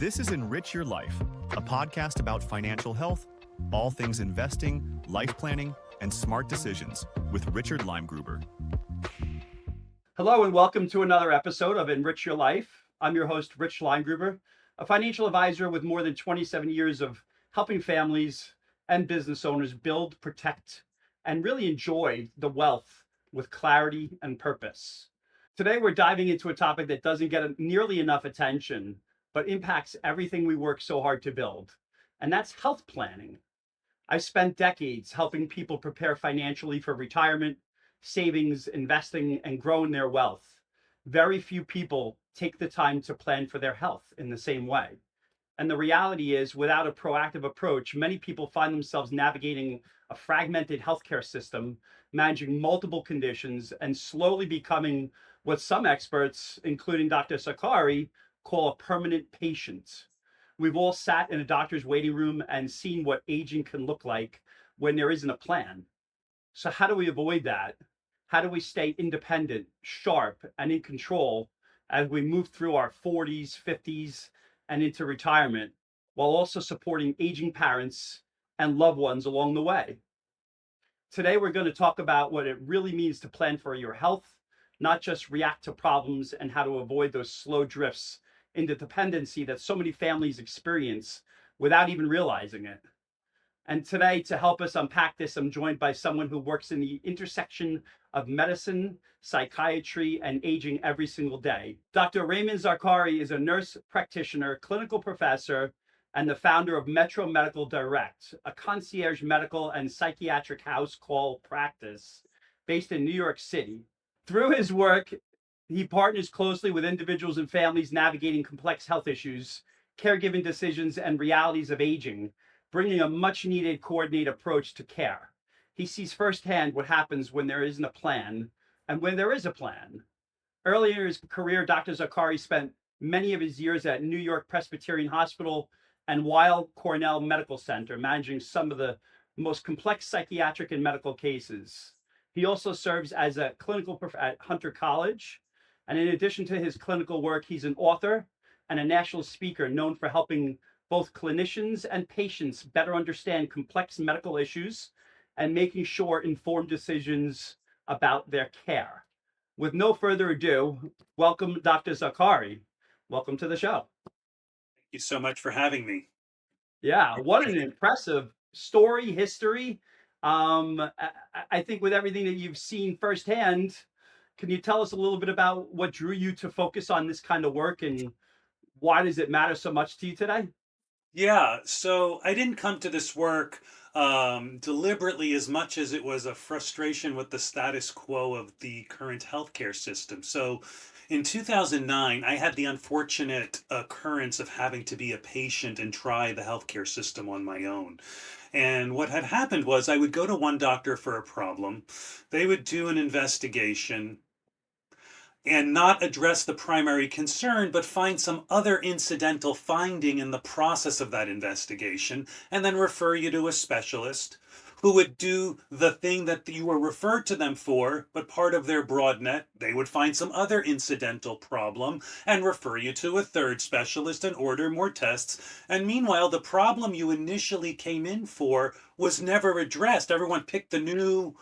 This is EnRich Your Life, a podcast about financial health, all things investing, life planning, and smart decisions with Richard Limegruber. Hello and welcome to another episode of EnRich Your Life. I'm your host, Rich Limegruber, a financial advisor with more than 27 years of helping families and business owners build, protect, and really enjoy the wealth with clarity and purpose. Today, we're diving into a topic that doesn't get nearly enough attention, but impacts everything we work so hard to build, and that's health planning. I've spent decades helping people prepare financially for retirement, savings, investing, and growing their wealth. Very few people take the time to plan for their health in the same way. And the reality is, without a proactive approach, many people find themselves navigating a fragmented healthcare system, managing multiple conditions, and slowly becoming what some experts, including Dr. Zakhari, call a permanent patient. We've all sat in a doctor's waiting room and seen what aging can look like when there isn't a plan. So how do we avoid that? How do we stay independent, sharp, and in control as we move through our 40s, 50s, and into retirement, while also supporting aging parents and loved ones along the way? Today, we're going to talk about what it really means to plan for your health, not just react to problems, and how to avoid those slow drifts into dependency that so many families experience without even realizing it. And today, to help us unpack this, I'm joined by someone who works in the intersection of medicine, psychiatry, and aging every single day. Dr. Raymond Zakhari is a nurse practitioner, clinical professor, and the founder of Metro Medical Direct, a concierge medical and psychiatric house call practice based in New York City. Through his work, he partners closely with individuals and families navigating complex health issues, caregiving decisions, and realities of aging, bringing a much-needed coordinated approach to care. He sees firsthand what happens when there isn't a plan and when there is a plan. Earlier in his career, Dr. Zakhari spent many of his years at New York Presbyterian Hospital and Weill Cornell Medical Center, managing some of the most complex psychiatric and medical cases. He also serves as a clinical at Hunter College. And in addition to his clinical work, he's an author and a national speaker known for helping both clinicians and patients better understand complex medical issues and making sure informed decisions about their care. With no further ado, welcome, Dr. Zakhari. Welcome to the show. Thank you so much for having me. Yeah, what an impressive story, history. I think with everything that you've seen firsthand, can you tell us a little bit about what drew you to focus on this kind of work and why does it matter so much to you today? Yeah, so I didn't come to this work deliberately as much as it was a frustration with the status quo of the current healthcare system. So in 2009, I had the unfortunate occurrence of having to be a patient and try the healthcare system on my own. And what had happened was I would go to one doctor for a problem. They would do an investigation and not address the primary concern, but find some other incidental finding in the process of that investigation, and then refer you to a specialist who would do the thing that you were referred to them for, but part of their broad net, they would find some other incidental problem and refer you to a third specialist and order more tests. And meanwhile, the problem you initially came in for was never addressed. Everyone picked the new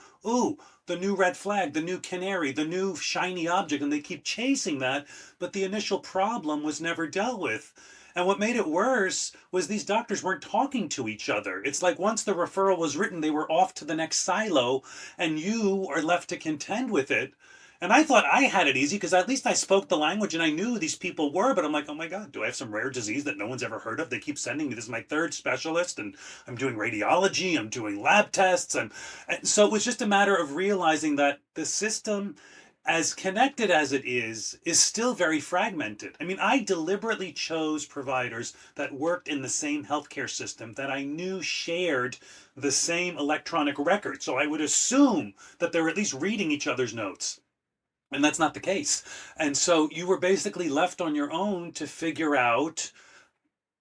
red flag, the new canary, the new shiny object, and they keep chasing that, but the initial problem was never dealt with. And what made it worse was these doctors weren't talking to each other. It's like once the referral was written, they were off to the next silo, and you are left to contend with it. And I thought I had it easy because at least I spoke the language and I knew who these people were. But I'm like, oh my God, do I have some rare disease that no one's ever heard of? They keep sending me. This is my third specialist, and I'm doing radiology, I'm doing lab tests. And so it was just a matter of realizing that the system, as connected as it is still very fragmented. I mean, I deliberately chose providers that worked in the same healthcare system that I knew shared the same electronic record. So I would assume that they're at least reading each other's notes. And that's not the case. And so you were basically left on your own to figure out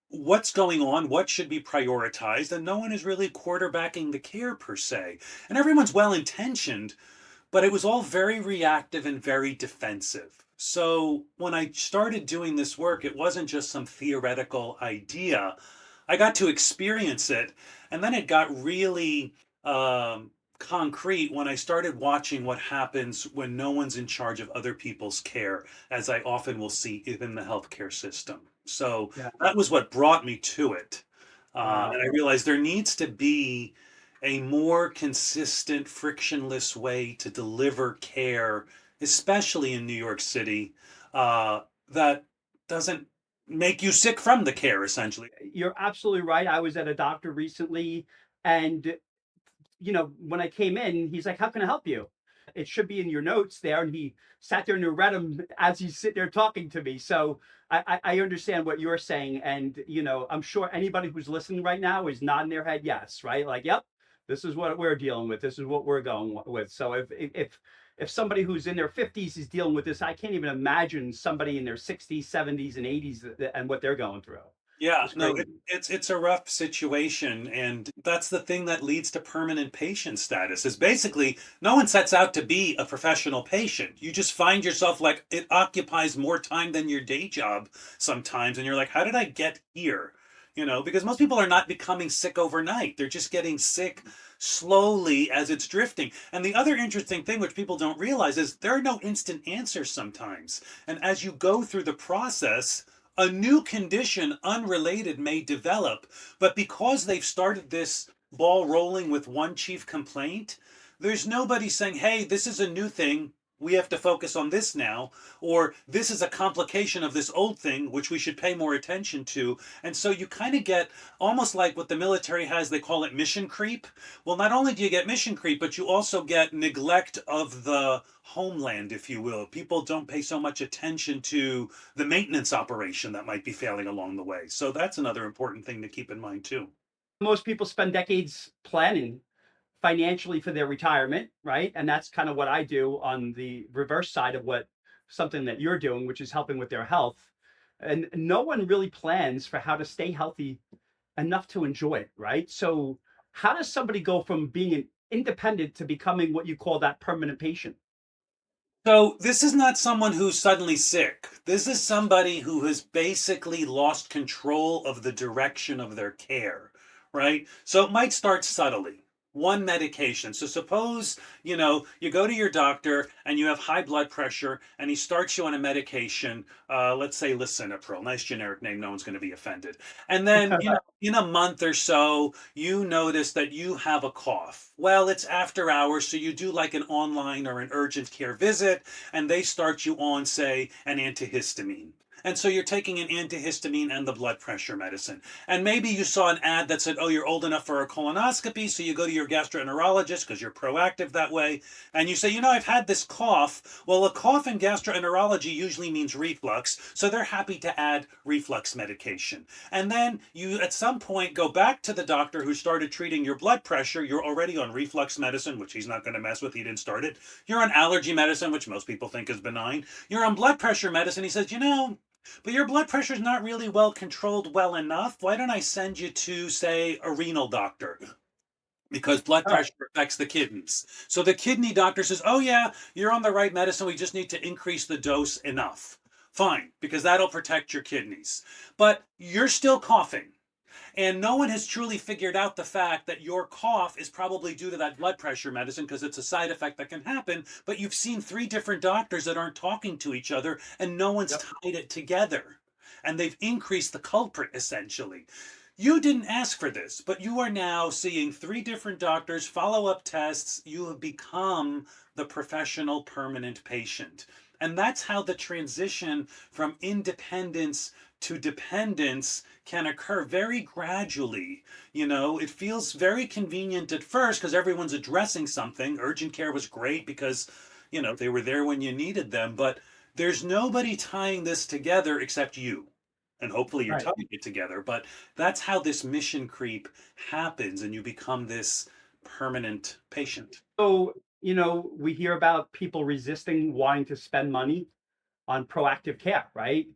what's going on, what should be prioritized, and no one is really quarterbacking the care per se. And everyone's well-intentioned, but it was all very reactive and very defensive. So when I started doing this work, it wasn't just some theoretical idea. I got to experience it, and then it got really concrete when I started watching what happens when no one's in charge of other people's care, as I often will see within the healthcare system. So Yeah. that was what brought me to it. Wow. And I realized there needs to be a more consistent, frictionless way to deliver care, especially in New York City, that doesn't make you sick from the care, essentially. You're absolutely right. I was at a doctor recently, and when I came in, he's like, "How can I help you?" It should be in your notes there. And he sat there and read them as he's sitting there talking to me. So I understand what you're saying. And, I'm sure anybody who's listening right now is nodding their head yes, right? Like, yep, this is what we're dealing with. This is what we're going with. So if somebody who's in their 50s is dealing with this, I can't even imagine somebody in their 60s, 70s, and 80s and what they're going through. Yeah, It's no, crazy. it's a rough situation, and that's the thing that leads to permanent patient status. Is basically no one sets out to be a professional patient. You just find yourself like it occupies more time than your day job sometimes, and you're like, how did I get here? Because most people are not becoming sick overnight. They're just getting sick slowly as it's drifting. And the other interesting thing, which people don't realize, is there are no instant answers sometimes. And as you go through the process, a new condition unrelated may develop, but because they've started this ball rolling with one chief complaint, there's nobody saying, hey, this is a new thing. We have to focus on this now, or this is a complication of this old thing, which we should pay more attention to. And so you kind of get almost like what the military has, they call it mission creep. Well, not only do you get mission creep, but you also get neglect of the homeland, if you will. People don't pay so much attention to the maintenance operation that might be failing along the way. So that's another important thing to keep in mind, too. Most people spend decades planning financially for their retirement, right? And that's kind of what I do on the reverse side of what something that you're doing, which is helping with their health. And no one really plans for how to stay healthy enough to enjoy it, right? So, how does somebody go from being an independent to becoming what you call that permanent patient? So this is not someone who's suddenly sick. This is somebody who has basically lost control of the direction of their care, right? So it might start subtly. One medication. So suppose, you go to your doctor and you have high blood pressure and he starts you on a medication, let's say lisinopril, nice generic name, no one's going to be offended. And then, in a month or so, you notice that you have a cough. Well, it's after hours, so you do like an online or an urgent care visit, and they start you on, say, an antihistamine. And so you're taking an antihistamine and the blood pressure medicine. And maybe you saw an ad that said, oh, you're old enough for a colonoscopy, so you go to your gastroenterologist because you're proactive that way. And you say, I've had this cough. Well, a cough in gastroenterology usually means reflux, so they're happy to add reflux medication. And then you, at some point, go back to the doctor who started treating your blood pressure. You're already on reflux medicine, which he's not going to mess with. He didn't start it. You're on allergy medicine, which most people think is benign. You're on blood pressure medicine. He says, but your blood pressure is not really well controlled well enough. Why don't I send you to, say, a renal doctor? Because blood All right. pressure affects the kidneys. So the kidney doctor says, oh, yeah, you're on the right medicine. We just need to increase the dose enough. Fine, because that'll protect your kidneys. But you're still coughing. And no one has truly figured out the fact that your cough is probably due to that blood pressure medicine because it's a side effect that can happen. But you've seen three different doctors that aren't talking to each other and no one's Yep. tied it together. And they've increased the culprit essentially. You didn't ask for this, but you are now seeing three different doctors, follow up tests. You have become the professional permanent patient. And that's how the transition from independence to dependence can occur very gradually. It feels very convenient at first because everyone's addressing something. Urgent care was great because, they were there when you needed them, but there's nobody tying this together except you. And hopefully you're Right. tying it together. But that's how this mission creep happens and you become this permanent patient. So, we hear about people resisting wanting to spend money on proactive care, right?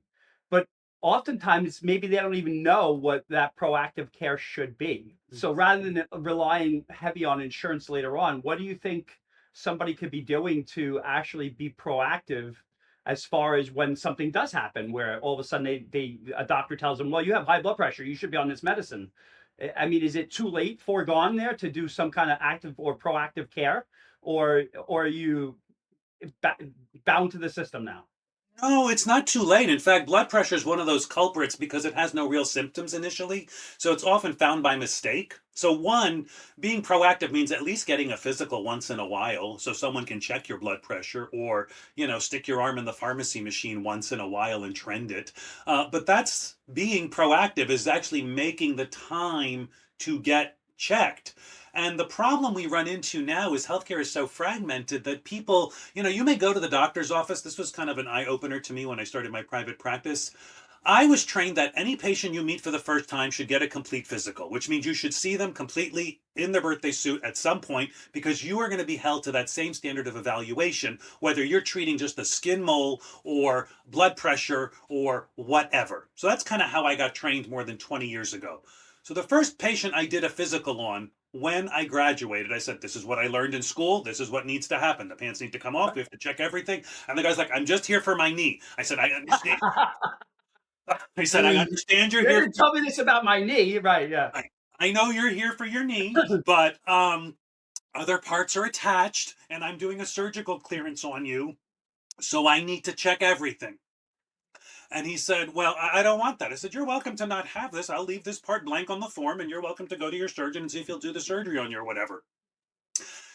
But oftentimes, maybe they don't even know what that proactive care should be. So rather than relying heavy on insurance later on, what do you think somebody could be doing to actually be proactive as far as when something does happen, where all of a sudden a doctor tells them, well, you have high blood pressure, you should be on this medicine. I mean, is it too late, foregone there to do some kind of active or proactive care, or are you ba- bound to the system now? No, it's not too late. In fact, blood pressure is one of those culprits because it has no real symptoms initially. So it's often found by mistake. So, one, being proactive means at least getting a physical once in a while so someone can check your blood pressure or, stick your arm in the pharmacy machine once in a while and trend it. But that's being proactive, is actually making the time to get checked. And the problem we run into now is healthcare is so fragmented that people, you may go to the doctor's office. This was kind of an eye opener to me when I started my private practice. I was trained that any patient you meet for the first time should get a complete physical, which means you should see them completely in their birthday suit at some point, because you are going to be held to that same standard of evaluation, whether you're treating just a skin mole or blood pressure or whatever. So that's kind of how I got trained more than 20 years ago. So the first patient I did a physical on, when I graduated, I said, this is what I learned in school. This is what needs to happen. The pants need to come off. We have to check everything. And the guy's like, I'm just here for my knee. I said, I understand. I understand you're You here. didn't tell me this about my knee, right? Yeah. I know you're here for your knee, but other parts are attached and I'm doing a surgical clearance on you. So I need to check everything. And he said, well, I don't want that. I said, you're welcome to not have this. I'll leave this part blank on the form and you're welcome to go to your surgeon and see if he'll do the surgery on you or whatever.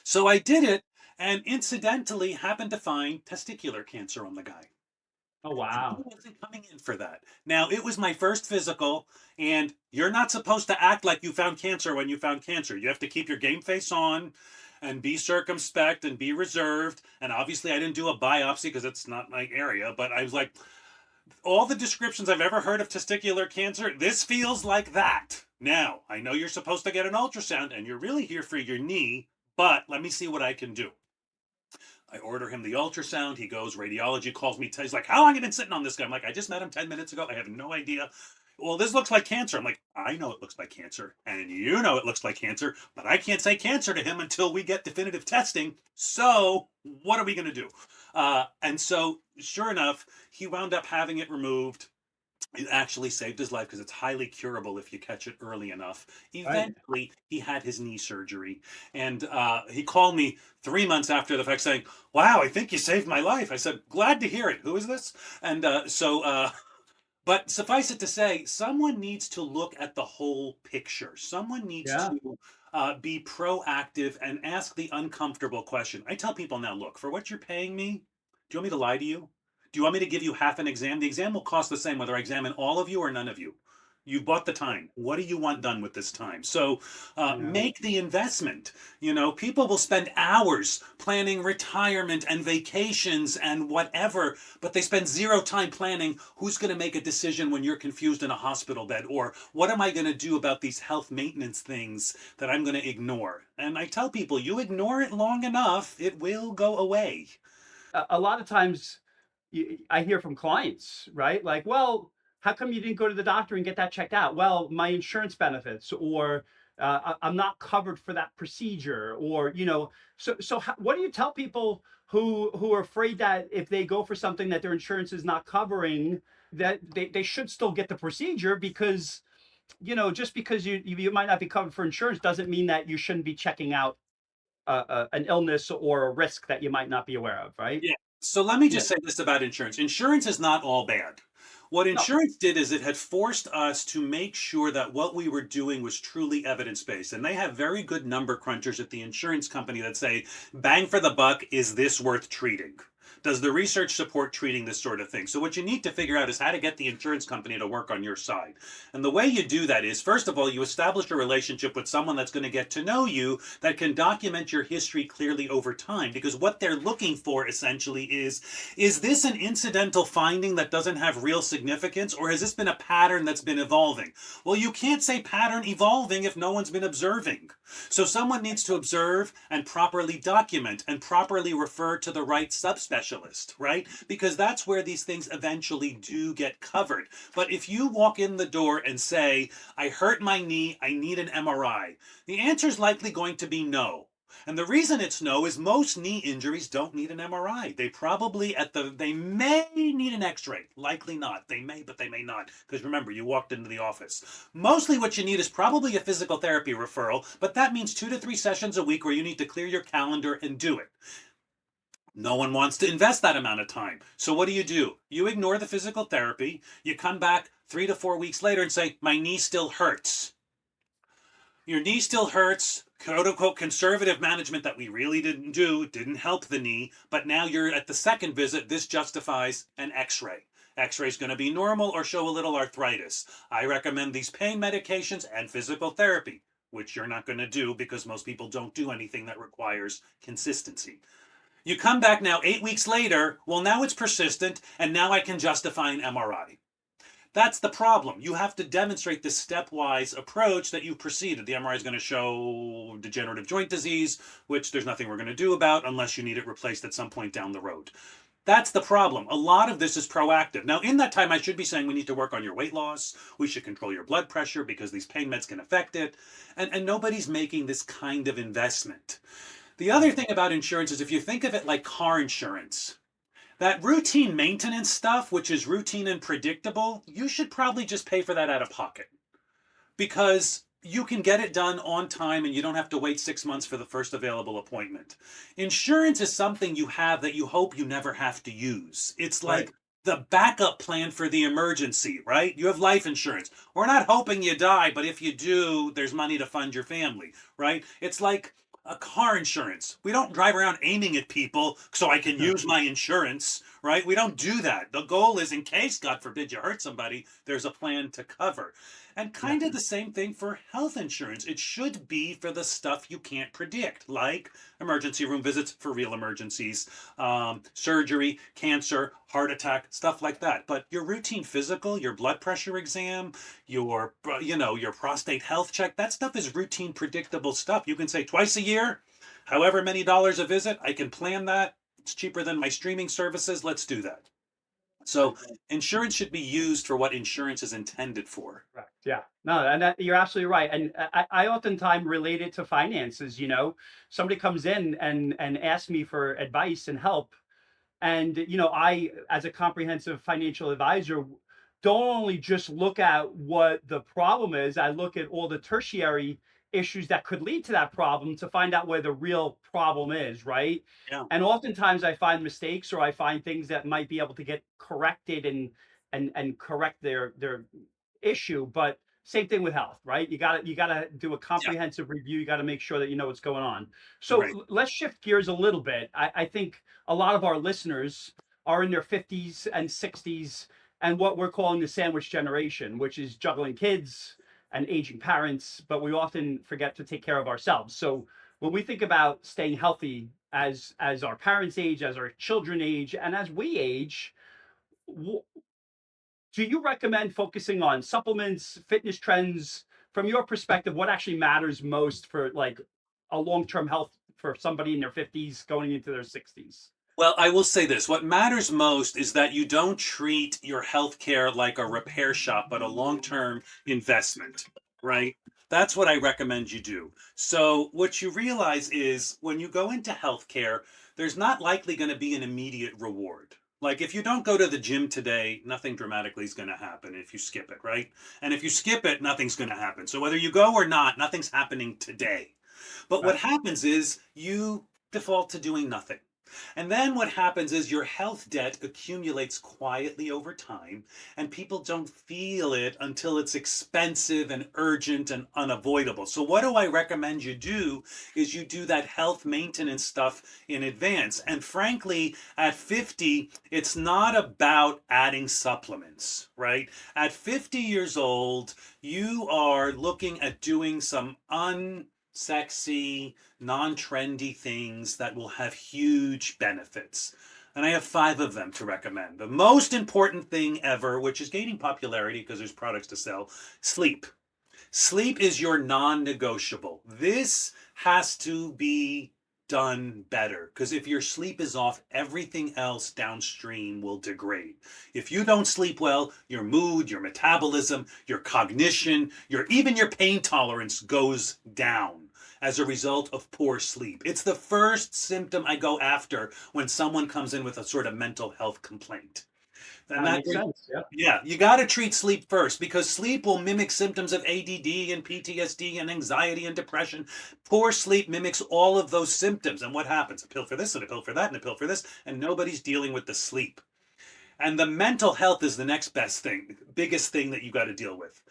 So I did it, and incidentally happened to find testicular cancer on the guy. Oh, And he wow. wasn't coming in for that. Now, it was my first physical, and you're not supposed to act like you found cancer when you found cancer. You have to keep your game face on and be circumspect and be reserved. And obviously, I didn't do a biopsy because it's not my area, but I was like, all the descriptions I've ever heard of testicular cancer, this feels like that. Now, I know you're supposed to get an ultrasound, and you're really here for your knee, but let me see what I can do. I order him the ultrasound. He goes, radiology calls me. He's like, how long have you been sitting on this guy? I'm like, I just met him 10 minutes ago. I have no idea. Well, this looks like cancer. I'm like, I know it looks like cancer, and you know it looks like cancer, but I can't say cancer to him until we get definitive testing. So what are we going to do? And so sure enough, he wound up having it removed. It actually saved his life because it's highly curable if you catch it early enough. Right. Eventually, he had his knee surgery, and he called me 3 months after the fact saying, wow, I think you saved my life. I said, glad to hear it. Who is this? And but suffice it to say, someone needs to look at the whole picture. Someone needs Yeah. to be proactive and ask the uncomfortable question. I tell people now, look, for what you're paying me, do you want me to lie to you? Do you want me to give you half an exam? The exam will cost the same whether I examine all of you or none of you. You bought the time. What do you want done with this time? So Yeah. make the investment. People will spend hours planning retirement and vacations and whatever, but they spend zero time planning who's going to make a decision when you're confused in a hospital bed, or what am I going to do about these health maintenance things that I'm going to ignore? And I tell people, you ignore it long enough, it will go away. A lot of times I hear from clients, right? Like, well, how come you didn't go to the doctor and get that checked out? Well, my insurance benefits, or I'm not covered for that procedure, or So, what do you tell people who are afraid that if they go for something that their insurance is not covering, that they should still get the procedure, because just because you might not be covered for insurance doesn't mean that you shouldn't be checking out an illness or a risk that you might not be aware of, right? Yeah. So let me Yeah. just say this about insurance. Insurance is not all bad. What No. insurance did is it had forced us to make sure that what we were doing was truly evidence-based. And they have very good number crunchers at the insurance company that say, bang for the buck, is this worth treating? Does the research support treating this sort of thing? So what you need to figure out is how to get the insurance company to work on your side. And the way you do that is, first of all, you establish a relationship with someone that's going to get to know you, that can document your history clearly over time. Because what they're looking for essentially is this an incidental finding that doesn't have real significance, or has this been a pattern that's been evolving? Well, you can't say pattern evolving if no one's been observing. So someone needs to observe and properly document and properly refer to the right subspecialist, right? Because that's where these things eventually do get covered. But if you walk in the door and say, I hurt my knee, I need an MRI, the answer is likely going to be no. And the reason it's no is most knee injuries don't need an MRI. They may need an X-ray. Likely not. They may, but they may not. Because remember, you walked into the office. Mostly what you need is probably a physical therapy referral, but that means 2 to 3 sessions a week where you need to clear your calendar and do it. No one wants to invest that amount of time. So what do? You ignore the physical therapy. You come back 3 to 4 weeks later and say, my knee still hurts. Your knee still hurts, quote unquote conservative management that we really didn't do, didn't help the knee, but now you're at the second visit, this justifies an X-ray. X-ray is going to be normal or show a little arthritis. I recommend these pain medications and physical therapy, which you're not going to do because most people don't do anything that requires consistency. You come back now 8 weeks later, well, now it's persistent, and now I can justify an MRI. That's the problem. You have to demonstrate this stepwise approach that you proceeded. The MRI is going to show degenerative joint disease, which there's nothing we're going to do about unless you need it replaced at some point down the road. That's the problem. A lot of this is proactive. Now, in that time, I should be saying we need to work on your weight loss. We should control your blood pressure because these pain meds can affect it. And nobody's making this kind of investment. The other thing about insurance is if you think of it like car insurance, that routine maintenance stuff, which is routine and predictable, you should probably just pay for that out of pocket because you can get it done on time and you don't have to wait 6 months for the first available appointment. Insurance is something you have that you hope you never have to use. It's like the backup plan for the emergency, right? You have life insurance. We're not hoping you die, but if you do, there's money to fund your family, right? It's like a car insurance. We don't drive around aiming at people so I can use my insurance, right? We don't do that. The goal is in case, God forbid, you hurt somebody, there's a plan to cover. And kind of the same thing for health insurance. It should be for the stuff you can't predict, like emergency room visits for real emergencies, surgery, cancer, heart attack, stuff like that. But your routine physical, your blood pressure exam, your prostate health check, that stuff is routine, predictable stuff. You can say twice a year, however many dollars a visit, I can plan that. It's cheaper than my streaming services. Let's do that. So insurance should be used for what insurance is intended for. Correct. Yeah. No, and you're absolutely right. And I oftentimes relate it to finances. Somebody comes in and asks me for advice and help. And, I, as a comprehensive financial advisor, don't only just look at what the problem is, I look at all the tertiary issues that could lead to that problem to find out where the real problem is, right? Yeah. And oftentimes I find mistakes or I find things that might be able to get corrected and correct their issue. But same thing with health, right? You gotta do a comprehensive review. You got to make sure that you know what's going on. So let's shift gears a little bit. I think a lot of our listeners are in their 50s and 60s and what we're calling the sandwich generation, which is juggling kids and aging parents, but we often forget to take care of ourselves. So when we think about staying healthy as our parents age, as our children age, and as we age, do you recommend focusing on supplements, fitness trends? From your perspective, what actually matters most for like a long-term health for somebody in their 50s going into their 60s? Well, I will say this. What matters most is that you don't treat your healthcare like a repair shop, but a long-term investment, right? That's what I recommend you do. So what you realize is when you go into healthcare, there's not likely going to be an immediate reward. Like if you don't go to the gym today, nothing dramatically is going to happen if you skip it, right? And if you skip it, nothing's going to happen. So whether you go or not, nothing's happening today. But what happens is you default to doing nothing. And then what happens is your health debt accumulates quietly over time, and people don't feel it until it's expensive and urgent and unavoidable. So what do I recommend you do is you do that health maintenance stuff in advance. And frankly, at 50, it's not about adding supplements, right? At 50 years old, you are looking at doing some unsexy, non-trendy things that will have huge benefits. And I have 5 of them to recommend. The most important thing ever, which is gaining popularity because there's products to sell, sleep. Sleep is your non-negotiable. This has to be done better because if your sleep is off, everything else downstream will degrade. If you don't sleep well, your mood, your metabolism, your cognition, even your pain tolerance goes down. as a result of poor sleep. It's the first symptom I go after when someone comes in with a sort of mental health complaint. And That that, makes sense. Yeah. yeah, you got to treat sleep first because sleep will mimic symptoms of ADD and PTSD and anxiety and depression. Poor sleep mimics all of those symptoms. And what happens? A pill for this and a pill for that and a pill for this, and nobody's dealing with the sleep. And the mental health is the next best thing, biggest thing that you got to deal with.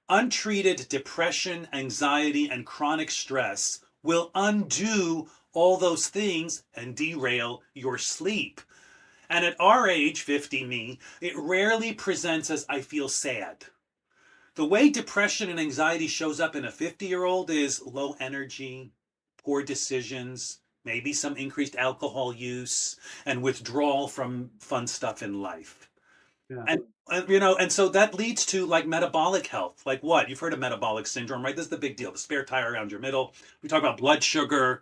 Untreated depression, anxiety, and chronic stress will undo all those things and derail your sleep. And at our age, 50 me, it rarely presents as I feel sad. The way depression and anxiety shows up in a 50-year-old is low energy, poor decisions, maybe some increased alcohol use, and withdrawal from fun stuff in life. Yeah. And so that leads to like metabolic health. Like what? You've heard of metabolic syndrome, right? This is the big deal. The spare tire around your middle. We talk about blood sugar,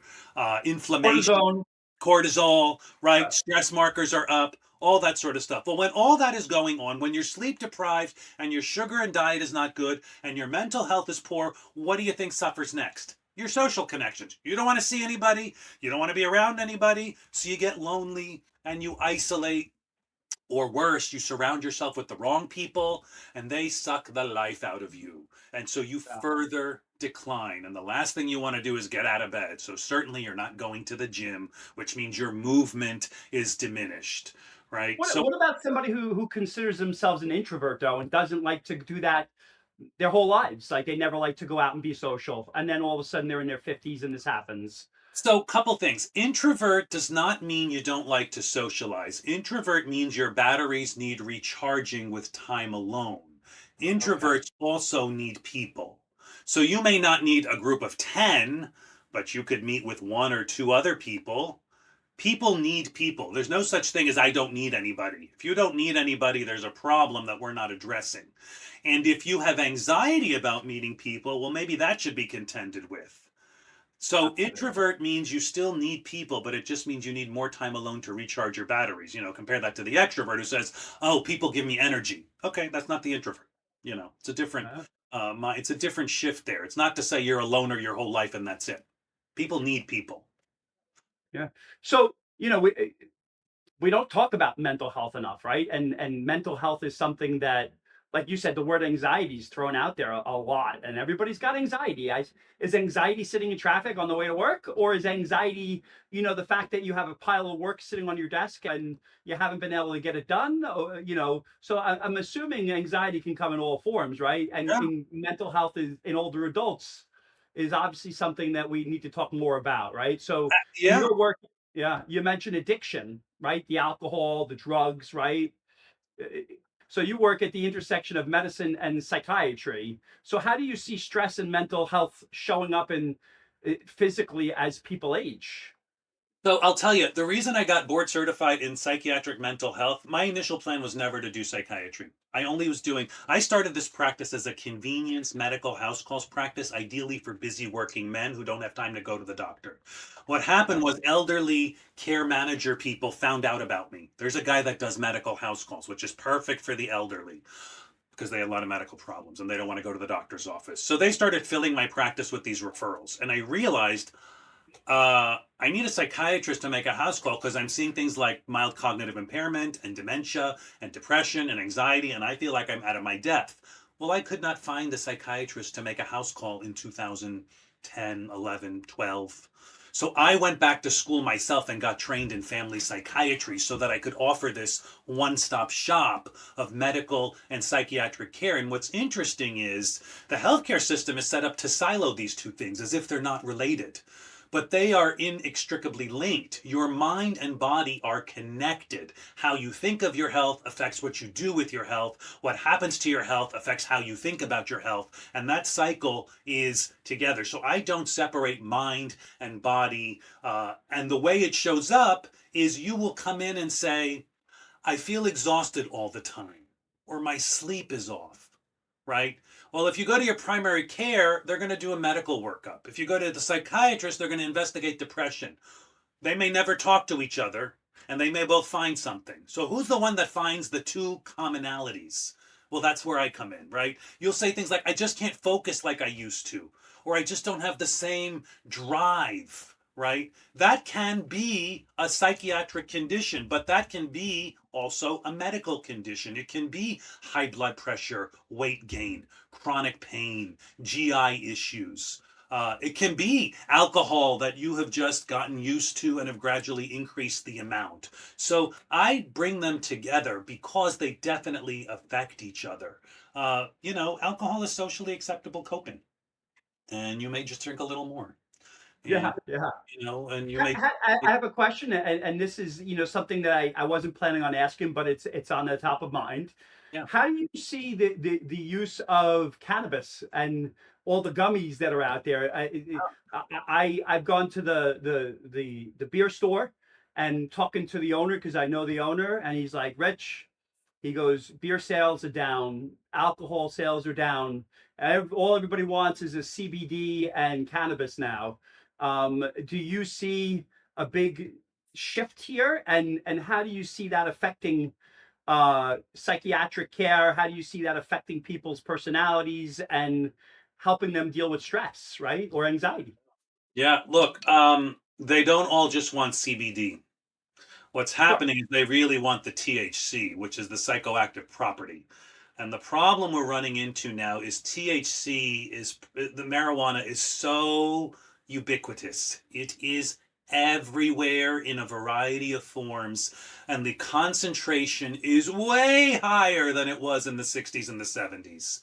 inflammation, Cortisone. cortisol, right? Yeah. Stress markers are up, all that sort of stuff. Well, when all that is going on, when you're sleep deprived and your sugar and diet is not good and your mental health is poor, what do you think suffers next? Your social connections. You don't want to see anybody. You don't want to be around anybody. So you get lonely and you isolate. Or worse, you surround yourself with the wrong people and they suck the life out of you. And so you Yeah. further decline. And the last thing you want to do is get out of bed. So certainly you're not going to the gym, which means your movement is diminished, right? What So what about somebody who considers themselves an introvert though and doesn't like to do that their whole lives? Like they never like to go out and be social, and then all of a sudden they're in their 50s and this happens. So, couple things. Introvert does not mean you don't like to socialize. Introvert means your batteries need recharging with time alone. Okay. Introverts also need people. So, you may not need a group of 10, but you could meet with one or two other people. People need people. There's no such thing as I don't need anybody. If you don't need anybody, there's a problem that we're not addressing. And if you have anxiety about meeting people, well, maybe that should be contended with. So Absolutely. introvert means you still need people, but it just means you need more time alone to recharge your batteries. Compare that to the extrovert who says, "Oh, people give me energy." Okay, that's not the introvert. It's a different Yeah. it's a different shift there. It's not to say you're a loner your whole life and that's it. People need people. Yeah. So, we don't talk about mental health enough, right? And mental health is something that, like you said, the word anxiety is thrown out there a lot, and everybody's got anxiety. Is anxiety sitting in traffic on the way to work, or is anxiety, the fact that you have a pile of work sitting on your desk and you haven't been able to get it done? So I'm assuming anxiety can come in all forms, right? And Yeah. in mental health is in older adults is obviously something that we need to talk more about, right? So in Yeah. your work, yeah, you mentioned addiction, right? The alcohol, the drugs, right? Uh, So you work at the intersection of medicine and psychiatry. So how do you see stress and mental health showing up in physically as people age? So I'll tell you, the reason I got board certified in psychiatric mental health, my initial plan was never to do psychiatry. I started this practice as a convenience medical house calls practice, ideally for busy working men who don't have time to go to the doctor. What happened was elderly care manager people found out about me. There's a guy that does medical house calls, which is perfect for the elderly because they have a lot of medical problems and they don't want to go to the doctor's office. So they started filling my practice with these referrals. And I realized I need a psychiatrist to make a house call because I'm seeing things like mild cognitive impairment and dementia and depression and anxiety, and I feel like I'm out of my depth. Well, I could not find a psychiatrist to make a house call in 2010, 11, 12. So I went back to school myself and got trained in family psychiatry so that I could offer this one stop shop of medical and psychiatric care. And what's interesting is the healthcare system is set up to silo these two things as if they're not related, but they are inextricably linked. Your mind and body are connected. How you think of your health affects what you do with your health. What happens to your health affects how you think about your health. And that cycle is together. So I don't separate mind and body. And the way it shows up is you will come in and say, I feel exhausted all the time, or my sleep is off, right? Well, if you go to your primary care, they're going to do a medical workup. If you go to the psychiatrist, they're going to investigate depression. They may never talk to each other and they may both find something. So, who's the one that finds the two commonalities? Well, that's where I come in, right? You'll say things like, I just can't focus like I used to, or I just don't have the same drive, right? That can be a psychiatric condition, but that can be also a medical condition. It can be high blood pressure, weight gain, chronic pain, GI issues. It can be alcohol that you have just gotten used to and have gradually increased the amount. So I bring them together because they definitely affect each other. Alcohol is socially acceptable coping, and you may just drink a little more, and Yeah, yeah. and you may. I have a question, and this is something that I wasn't planning on asking, but it's on the top of mind. Yeah. How do you see the use of cannabis and all the gummies that are out there? I've gone to the beer store and talking to the owner because I know the owner, and he's like, Rich, he goes, beer sales are down, alcohol sales are down. All everybody wants is a CBD and cannabis now. Do you see a big shift here, and how do you see that affecting psychiatric care? How do you see that affecting people's personalities and helping them deal with stress, right, or anxiety? Yeah. Look, they don't all just want CBD. What's Sure. happening is they really want the THC, which is the psychoactive property. And the problem we're running into now is the marijuana is so ubiquitous. It is everywhere in a variety of forms, and the concentration is way higher than it was in the 60s and the 70s.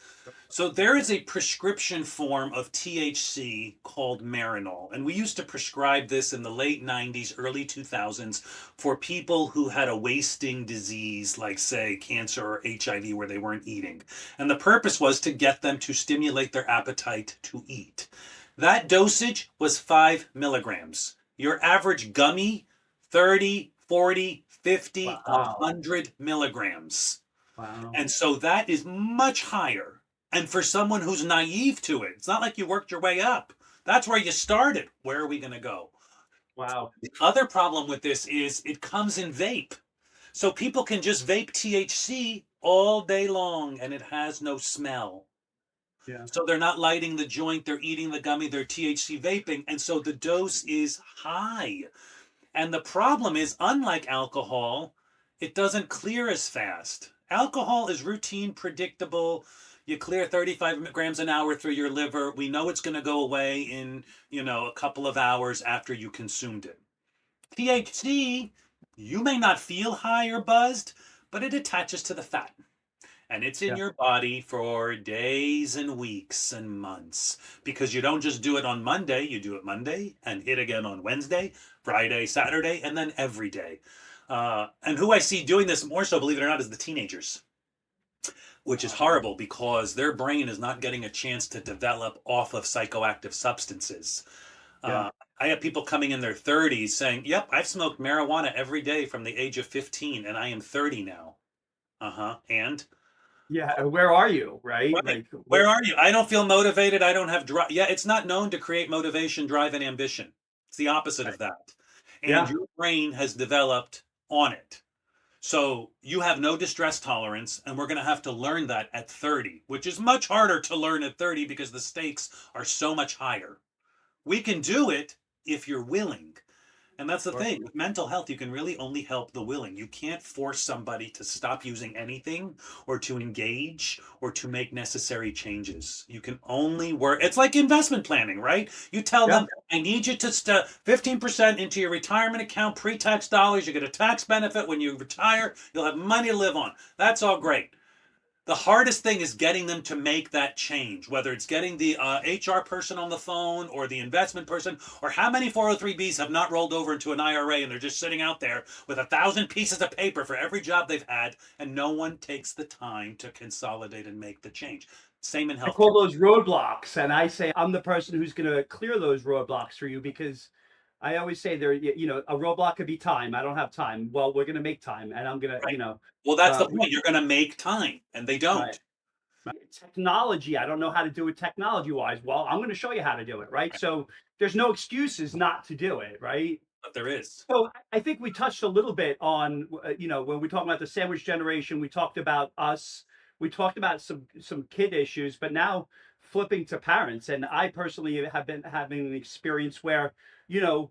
So there is a prescription form of THC called Marinol, and we used to prescribe this in the late 90s, early 2000s for people who had a wasting disease like, say, cancer or HIV where they weren't eating. And the purpose was to get them to stimulate their appetite to eat. That dosage was 5 milligrams. Your average gummy, 30, 40, 50, Wow. 100 milligrams. Wow. And so that is much higher. And for someone who's naive to it, it's not like you worked your way up. That's where you started. Where are we going to go? Wow. The other problem with this is it comes in vape. So people can just vape THC all day long and it has no smell. Yeah. So they're not lighting the joint, they're eating the gummy, they're THC vaping. And so the dose is high. And the problem is, unlike alcohol, it doesn't clear as fast. Alcohol is routine, predictable. You clear 35 grams an hour through your liver. We know it's going to go away in, a couple of hours after you consumed it. THC, you may not feel high or buzzed, but it attaches to the fat. And it's in Yeah. your body for days and weeks and months because you don't just do it on Monday, you do it Monday and hit again on Wednesday, Friday, Saturday, and then every day. And who I see doing this more so, believe it or not, is the teenagers, which is horrible because their brain is not getting a chance to develop off of psychoactive substances. Yeah. I have people coming in their 30s saying, yep, I've smoked marijuana every day from the age of 15 and I am 30 now. And Yeah. Where are you? Right. right. Like, Where are you? I don't feel motivated. I don't have drive. Yeah, it's not known to create motivation, drive, and ambition. It's the opposite of that. And yeah. your brain has developed on it. So you have no distress tolerance, and we're going to have to learn that at 30, which is much harder to learn at 30 because the stakes are so much higher. We can do it if you're willing. And that's the Sure. thing. With mental health, you can really only help the willing. You can't force somebody to stop using anything or to engage or to make necessary changes. You can only work. It's like investment planning, right? You tell Yeah. them, I need you to 15% into your retirement account, pre-tax dollars. You get a tax benefit when you retire. You'll have money to live on. That's all great. The hardest thing is getting them to make that change, whether it's getting the HR person on the phone or the investment person, or how many 403Bs have not rolled over into an IRA and they're just sitting out there with 1,000 pieces of paper for every job they've had, and no one takes the time to consolidate and make the change. Same in I call healthcare. those roadblocks, and I say I'm the person who's going to clear those roadblocks for you because I always say a roadblock could be time. I don't have time. Well, we're going to make time, and I'm going to, Right. Well, that's the uh, point. You're going to make time, and they right. don't. Technology. I don't know how to do it technology wise. Well, I'm going to show you how to do it. Right. Right. So there's no excuses not to do it. Right. But there is. So I think we touched a little bit on, when we talk about the sandwich generation, we talked about us. we talked about some kid issues, but now flipping to parents. And I personally have been having an experience where, you know,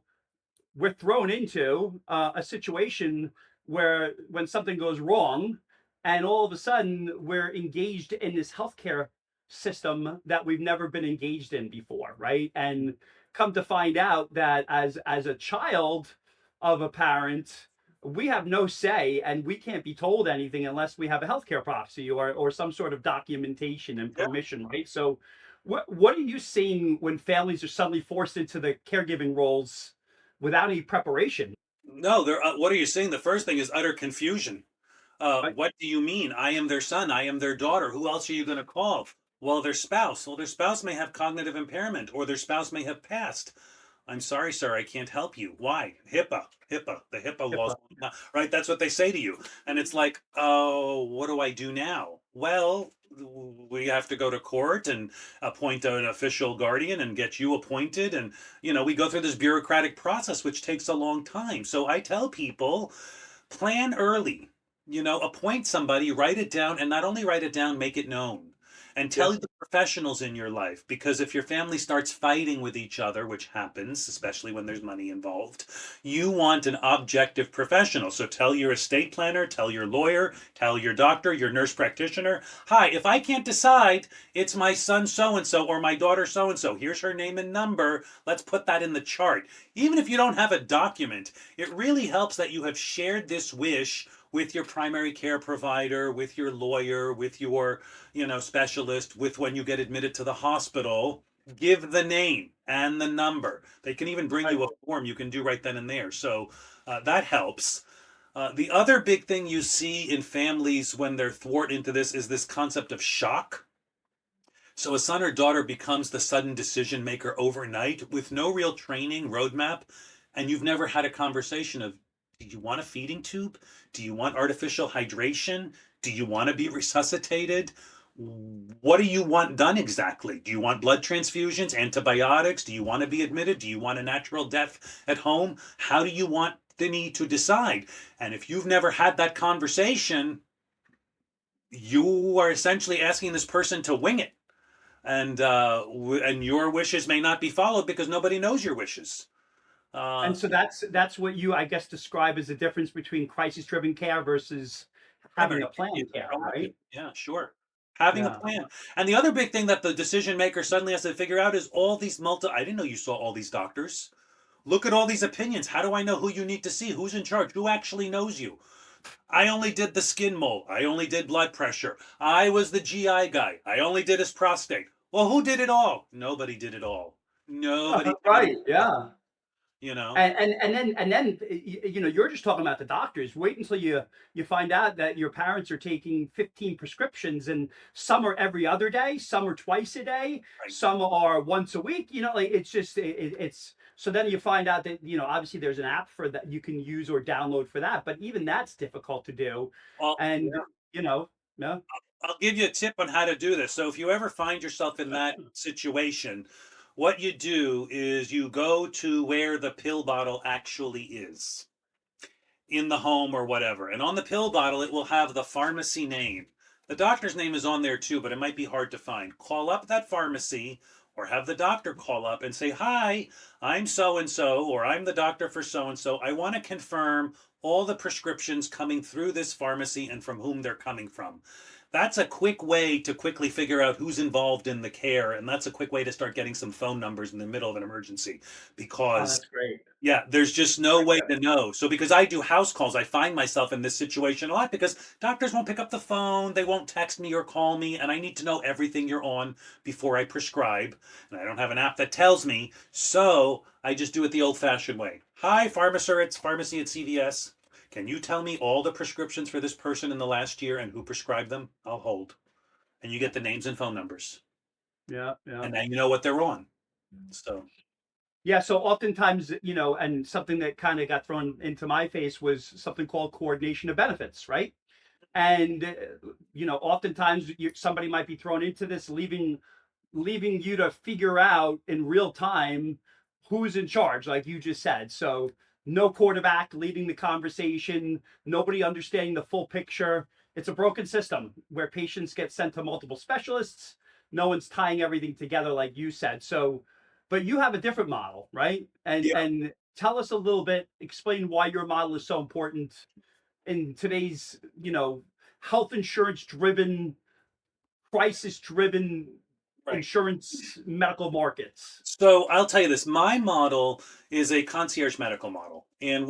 we're thrown into a situation where when something goes wrong, and all of a sudden we're engaged in this healthcare system that we've never been engaged in before, right? And come to find out that as a child of a parent, we have no say and we can't be told anything unless we have a healthcare proxy or some sort of documentation and Yeah. permission, right? So what are you seeing when families are suddenly forced into the caregiving roles without any preparation? No, what are you saying? The first thing is utter confusion. Right? What do you mean? I am their son. I am their daughter. Who else are you going to call? Well, their spouse. Well, their spouse may have cognitive impairment or their spouse may have passed. I'm sorry, sir, I can't help you. Why? HIPAA, the HIPAA laws, HIPAA. right? That's what they say to you. And it's like, oh, what do I do now? Well, we have to go to court and appoint an official guardian and get you appointed. And, we go through this bureaucratic process, which takes a long time. So I tell people, plan early, appoint somebody, write it down, and not only write it down, make it known. And tell Yeah. the professionals in your life, because if your family starts fighting with each other, which happens, especially when there's money involved, you want an objective professional. So tell your estate planner, tell your lawyer, tell your doctor, your nurse practitioner, hi, if I can't decide, it's my son so and so or my daughter so and so. Here's her name and number. Let's put that in the chart. Even if you don't have a document, it really helps that you have shared this wish with your primary care provider, with your lawyer, with your specialist, with when you get admitted to the hospital. Give the name and the number. They can even bring Right. you a form you can do right then and there. So that helps. The other big thing you see in families when they're thwarted into this is this concept of shock. So a son or daughter becomes the sudden decision maker overnight with no real training roadmap, and you've never had a conversation of, do you want a feeding tube? Do you want artificial hydration? Do you want to be resuscitated? What do you want done exactly? Do you want blood transfusions, antibiotics? Do you want to be admitted? Do you want a natural death at home? How do you want the need to decide? And if you've never had that conversation, you are essentially asking this person to wing it, and your wishes may not be followed because nobody knows your wishes. And so that's what you, I guess, describe as the difference between crisis-driven care versus having Primary a care, planned care, proactive. right? Yeah, sure. Having a Yeah. plan. And the other big thing that the decision maker suddenly has to figure out is all these I didn't know you saw all these doctors. Look at all these opinions. How do I know who you need to see? Who's in charge? Who actually knows you? I only did the skin mole. I only did blood pressure. I was the GI guy. I only did his prostate. Well, who did it all? Nobody did it all. Nobody did it Right. all, Yeah. you know? And then you're just talking about the doctors. Wait until you find out that your parents are taking 15 prescriptions, and some are every other day, some are twice a day, Right. some are once a week. Like it's just it's so then you find out that obviously there's an app for that you can use or download for that, but even that's difficult to do. Well, And no, I'll give you a tip on how to do this. So if you ever find yourself in that situation, what you do is you go to where the pill bottle actually is in the home or whatever. And on the pill bottle, it will have the pharmacy name. The doctor's name is on there too, but it might be hard to find. Call up that pharmacy or have the doctor call up and say, hi, I'm so and so, or I'm the doctor for so and so. I want to confirm all the prescriptions coming through this pharmacy and from whom they're coming from. That's a quick way to quickly figure out who's involved in the care. And that's a quick way to start getting some phone numbers in the middle of an emergency, oh, because that's great. yeah, there's just no way Okay. to know. So because I do house calls, I find myself in this situation a lot because doctors won't pick up the phone, they won't text me or call me, and I need to know everything you're on before I prescribe. And I don't have an app that tells me, so I just do it the old-fashioned way. Hi, it's pharmacy at CVS. Can you tell me all the prescriptions for this person in the last year and who prescribed them? I'll hold. And you get the names and phone numbers. Yeah, yeah. And now you know what they're on. So, Yeah, so oftentimes, and something that kind of got thrown into my face was something called coordination of benefits, right? And oftentimes somebody might be thrown into this, leaving you to figure out in real time who's in charge, like you just said. So no quarterback leading the conversation, nobody understanding the full picture. it's a broken system where patients get sent to multiple specialists. No one's tying everything together, like you said. So, but you have a different model, right? And tell us a little bit, explain why your model is so important in today's, health insurance driven, crisis driven Right. insurance medical markets. So I'll tell you this, my model is a concierge medical model. And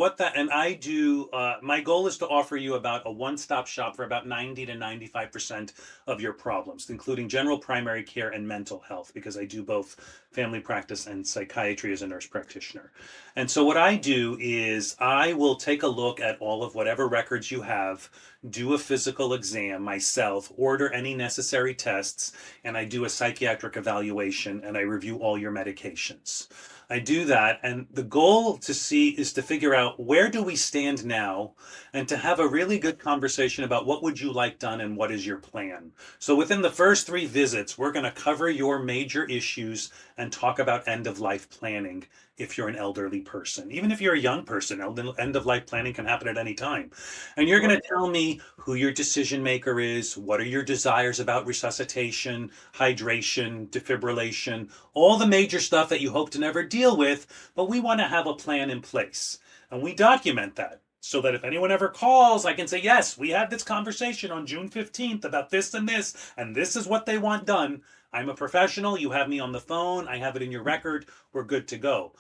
I do, my goal is to offer you about a one-stop shop for about 90 to 95% of your problems, including general primary care and mental health, because I do both family practice and psychiatry as a nurse practitioner. And so what I do is I will take a look at all of whatever records you have, do a physical exam myself, order any necessary tests, and I do a psychiatric evaluation and I review all your medications. I do that, and the goal is to figure out where do we stand now and to have a really good conversation about what would you like done and what is your plan. So within the first 3 visits, we're going to cover your major issues and talk about end of life planning if you're an elderly person. Even if you're a young person, end of life planning can happen at any time. And you're going to tell me who your decision maker is, what are your desires about resuscitation, hydration, defibrillation, all the major stuff that you hope to never deal with, but we want to have a plan in place. And we document that so that if anyone ever calls, I can say, yes, we had this conversation on June 15th about this, and this is what they want done. I'm a professional. You have me on the phone. I have it in your record. We're good to go.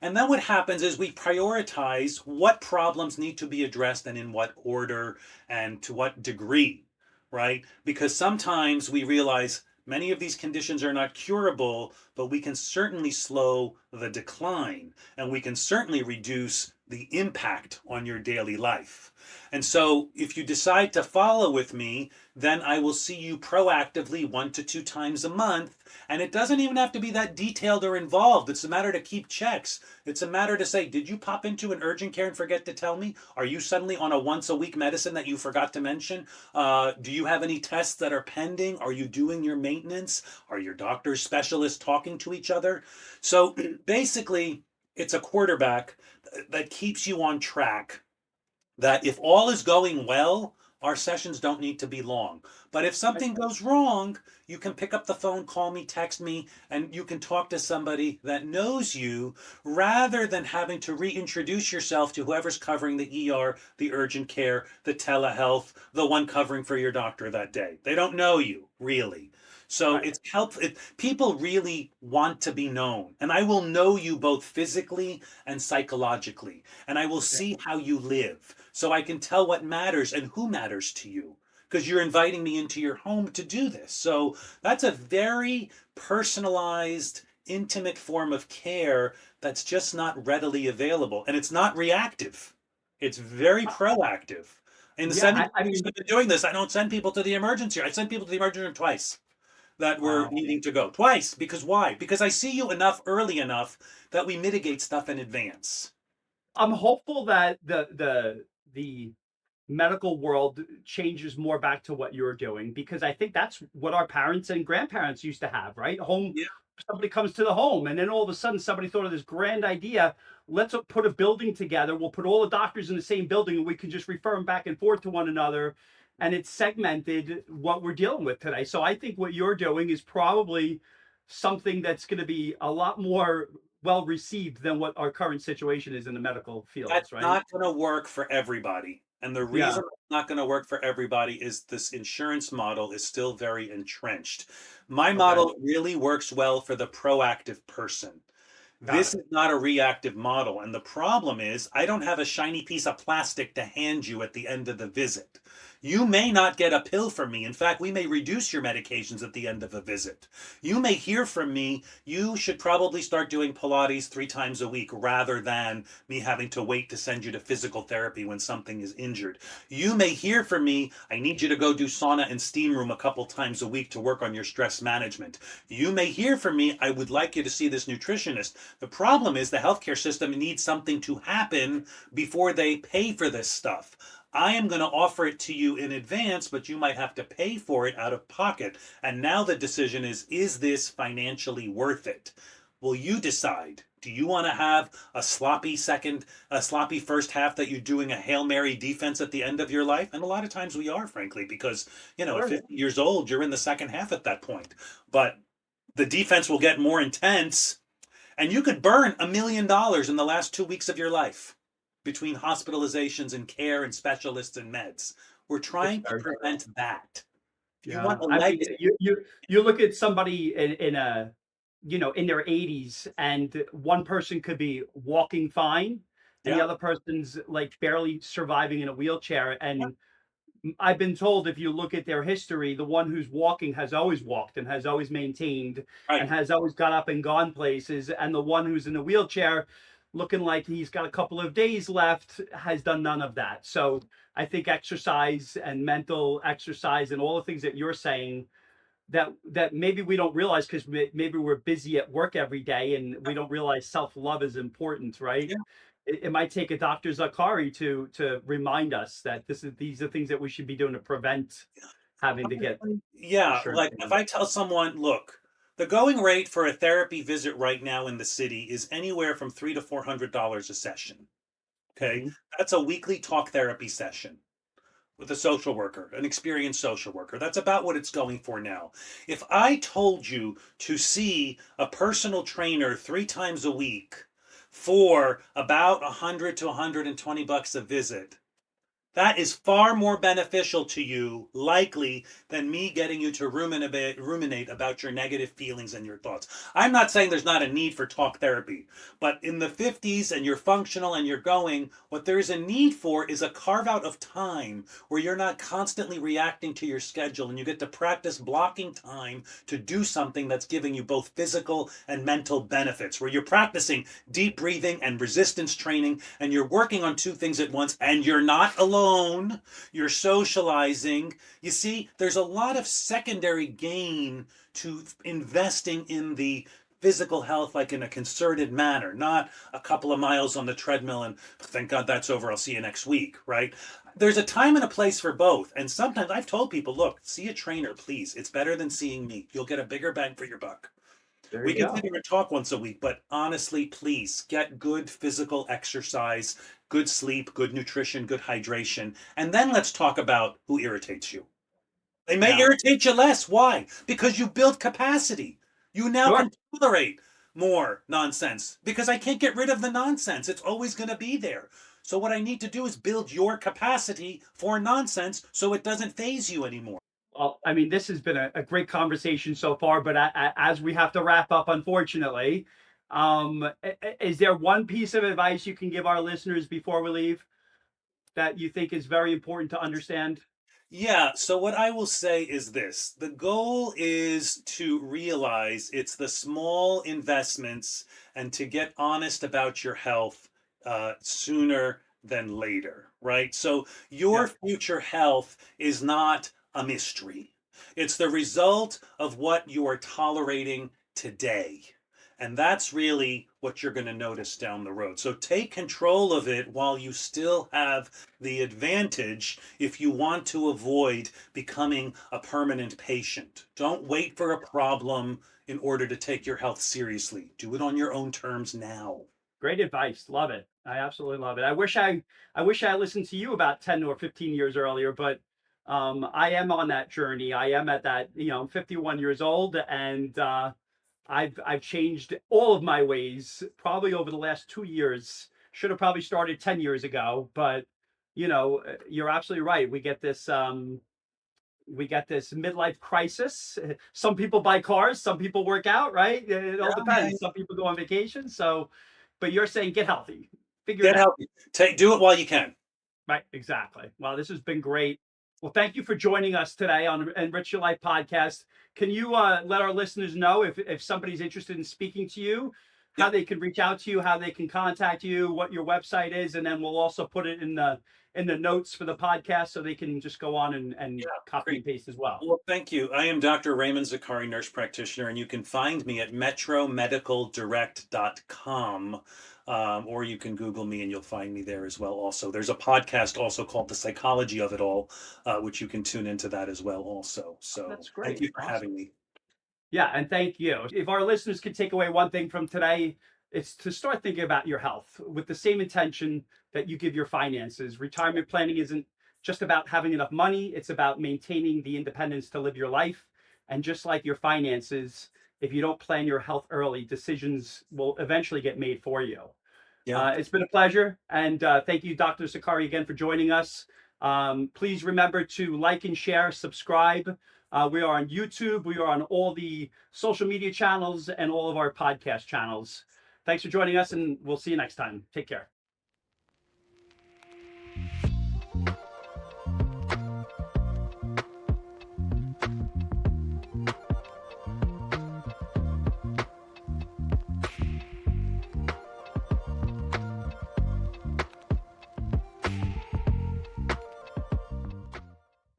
And then what happens is we prioritize what problems need to be addressed and in what order and to what degree, right? Because sometimes we realize many of these conditions are not curable, but we can certainly slow the decline and we can certainly reduce the impact on your daily life. And so if you decide to follow with me, then I will see you proactively 1 to 2 times a month. And it doesn't even have to be that detailed or involved. It's a matter to keep checks. It's a matter to say, did you pop into an urgent care and forget to tell me? Are you suddenly on a once a week medicine that you forgot to mention? Do you have any tests that are pending? Are you doing your maintenance? Are your doctors, specialists talking to each other? So basically, it's a quarterback that keeps you on track, that if all is going well, our sessions don't need to be long. But if something goes wrong, you can pick up the phone, call me, text me, and you can talk to somebody that knows you rather than having to reintroduce yourself to whoever's covering the ER, the urgent care, the telehealth, the one covering for your doctor that day. They don't know you, really. So it's helpful. People really want to be known. And I will know you both physically and psychologically. And I will see how you live. So I can tell what matters and who matters to you. Because you're inviting me into your home to do this. So that's a very personalized, intimate form of care that's just not readily available. And it's not reactive. It's very proactive. In the 7 years I've been doing this, I don't send people to the emergency room. I send people to the emergency room twice that were needing to go. Twice. Because why? Because I see you enough early enough that we mitigate stuff in advance. I'm hopeful that the medical world changes more back to what you're doing, because I think that's what our parents and grandparents used to have, right? Home, somebody comes to the home, and then all of a sudden somebody thought of this grand idea. Let's put a building together. We'll put all the doctors in the same building, and we can just refer them back and forth to one another. And it's segmented what we're dealing with today. So I think what you're doing is probably something that's going to be a lot more well received than what our current situation is in the medical fields, That's right? not going to work for everybody. And the reason it's not going to work for everybody is this insurance model is still very entrenched. My model really works well for the proactive person. This is not a reactive model. And the problem is, I don't have a shiny piece of plastic to hand you at the end of the visit. You may not get a pill from me. In fact, we may reduce your medications at the end of a visit. You may hear from me, you should probably start doing Pilates 3 times a week rather than me having to wait to send you to physical therapy when something is injured. You may hear from me, I need you to go do sauna and steam room a couple times a week to work on your stress management. You may hear from me, I would like you to see this nutritionist. The problem is the healthcare system needs something to happen before they pay for this stuff. I am going to offer it to you in advance, but you might have to pay for it out of pocket. And now the decision is this financially worth it? Well, you decide. Do you want to have a sloppy first half that you're doing a Hail Mary defense at the end of your life? And a lot of times we are, frankly, because, at Sure. 50 years old, you're in the second half at that point. But the defense will get more intense, and you could burn $1 million in the last 2 weeks of your life between hospitalizations and care and specialists and meds. We're It's trying to very true. prevent that. If you Yeah. want a I mean, legacy, you look at somebody in a, in their 80s, and one person could be walking fine, and the yeah, other person's like barely surviving in a wheelchair. yeah, And I've been told if you look at their history, the one who's walking has always walked and has always maintained and right. has always got up and gone places. And the one who's in a wheelchair, looking like he's got a couple of days left, has done none of that. So I think exercise and mental exercise and all the things that you're saying that maybe we don't realize because maybe we're busy at work every day and we don't realize self-love is important, right? Yeah. It might take a Dr. Zakhari to remind us that these are things that we should be doing to prevent having to get Yeah, insurance like if payments. I tell someone, look, the going rate for a therapy visit right now in the city is anywhere from $300 to $400 a session. Okay, Mhm. that's a weekly talk therapy session with a social worker, an experienced social worker. That's about what it's going for now. If I told you to see a personal trainer 3 times a week for about 100 to $120 a visit, that is far more beneficial to you, likely, than me getting you to ruminate about your negative feelings and your thoughts. I'm not saying there's not a need for talk therapy, but in the 50s and you're functional and you're going, what there is a need for is a carve out of time where you're not constantly reacting to your schedule and you get to practice blocking time to do something that's giving you both physical and mental benefits, where you're practicing deep breathing and resistance training and you're working on two things at once and you're not alone. You're socializing. You see, there's a lot of secondary gain to investing in the physical health, like in a concerted manner, not a couple of miles on the treadmill and thank God that's over, I'll see you next week, right? There's a time and a place for both. And sometimes I've told people, look, see a trainer, please. It's better than seeing me. You'll get a bigger bang for your buck. There We you can sit go. here and talk once a week, but honestly, please get good physical exercise, good sleep, good nutrition, good hydration. And then let's talk about who irritates you. They may Yeah. irritate you less. Why? Because you build capacity. You now Sure. can tolerate more nonsense because I can't get rid of the nonsense. It's always going to be there. So, what I need to do is build your capacity for nonsense so it doesn't phase you anymore. Well, I mean, this has been a great conversation so far, but as we have to wrap up, unfortunately, is there one piece of advice you can give our listeners before we leave that you think is very important to understand? Yeah, so what I will say is this. The goal is to realize it's the small investments and to get honest about your health sooner than later, right? So Yeah. your future health is not a mystery. It's the result of what you are tolerating today. And that's really what you're going to notice down the road. So take control of it while you still have the advantage if you want to avoid becoming a permanent patient. Don't wait for a problem in order to take your health seriously. Do it on your own terms now. Great advice. Love it. I absolutely love it. I wish I listened to you about 10 or 15 years earlier, but I am on that journey. I am at that, I'm 51 years old, and I've changed all of my ways probably over the last 2 years. Should have probably started 10 years ago, but you're absolutely right. We get this midlife crisis. Some people buy cars, some people work out, right? It all Yeah, depends. Some people go on vacation. So, but you're saying get healthy, figure it get out. healthy. Do it while you can. Right, exactly. Well, this has been great. Well, thank you for joining us today on Enrich Your Life podcast. Can you let our listeners know if somebody's interested in speaking to you, how Yeah, they can reach out to you, how they can contact you, what your website is, and then we'll also put it in the notes for the podcast so they can just go on and yeah, copy great. and paste as well. Well, thank you. I am Dr. Raymond Zakhari, nurse practitioner, and you can find me at metromedicaldirect.com. Or you can Google me and you'll find me there as well. Also, there's a podcast also called The Psychology of It All, which you can tune into that as well. Also, so That's thank great. you for Awesome. having me. Yeah, and thank you. If our listeners could take away one thing from today, it's to start thinking about your health with the same intention that you give your finances. Retirement planning isn't just about having enough money, it's about maintaining the independence to live your life. And just like your finances, if you don't plan your health early, decisions will eventually get made for you. Yeah. It's been a pleasure. And thank you, Dr. Zakhari, again for joining us. Please remember to like and share, subscribe. We are on YouTube. We are on all the social media channels and all of our podcast channels. Thanks for joining us, and we'll see you next time. Take care.